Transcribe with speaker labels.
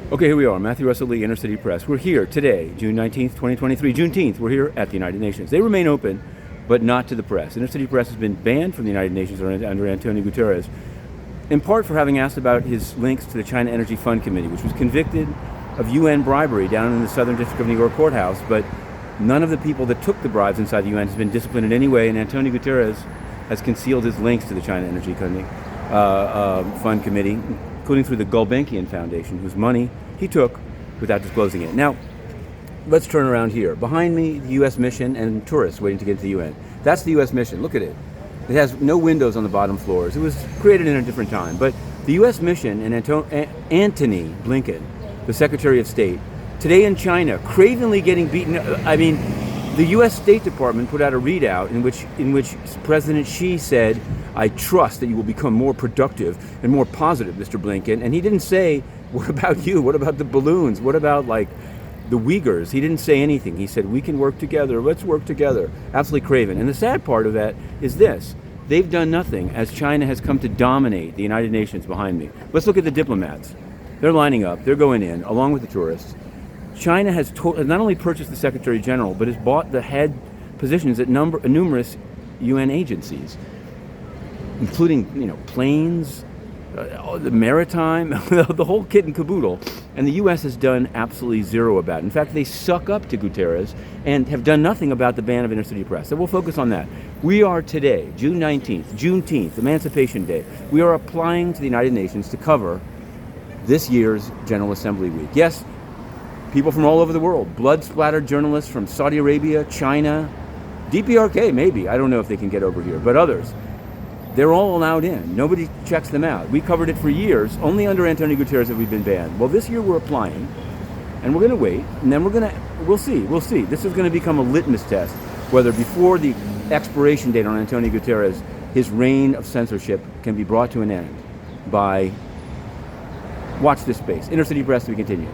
Speaker 1: Okay, here we are, Matthew Russell Lee, Inner City Press. We're here today, June 19th, 2023, Juneteenth. We're here at the United Nations. They remain open, but not to the press. Inner City Press has been banned from the United Nations under Antonio Guterres, in part for having asked about his links to the China Energy Fund Committee, which was convicted of UN bribery down in the Southern District of New York courthouse, but none of the people that took the bribes inside the UN has been disciplined in any way, and Antonio Guterres has concealed his links to the China Energy Fund Committee, including through the Gulbenkian Foundation, whose money he took without disclosing it. Now, let's turn around here. Behind me, the U.S. mission and tourists waiting to get to the UN. That's the U.S. mission. Look at it. It has no windows on the bottom floors. It was created in a different time. But the U.S. mission and Antony Blinken, the Secretary of State, today in China, cravenly getting beaten. I mean, the U.S. State Department put out a readout in which President Xi said, "I trust that you will become more productive and more positive, Mr. Blinken." And he didn't say, "What about you? What about the balloons? What about, like, the Uyghurs?" He didn't say anything. He said, "We can work together. Let's work together." Absolutely craven. And the sad part of that is this. They've done nothing as China has come to dominate the United Nations behind me. Let's look at the diplomats. They're lining up. They're going in, along with the tourists. China has not only purchased the Secretary General, but has bought the head positions at numerous UN agencies, including, planes, the maritime, the whole kit and caboodle. And the U.S. has done absolutely zero about it. In fact, they suck up to Guterres and have done nothing about the ban of inner city press. So we'll focus on that. We are today, June 19th, Juneteenth, Emancipation Day. We are applying to the United Nations to cover this year's General Assembly Week. Yes, people from all over the world, blood-splattered journalists from Saudi Arabia, China, DPRK maybe. I don't know if they can get over here, but others. They're all allowed in. Nobody checks them out. We covered it for years. Only under Antonio Guterres have we been banned. Well, this year we're applying, and we're going to wait, and then we'll see. This is going to become a litmus test, whether before the expiration date on Antonio Guterres, his reign of censorship can be brought to an end by, watch this space. Inner City Press to be continued.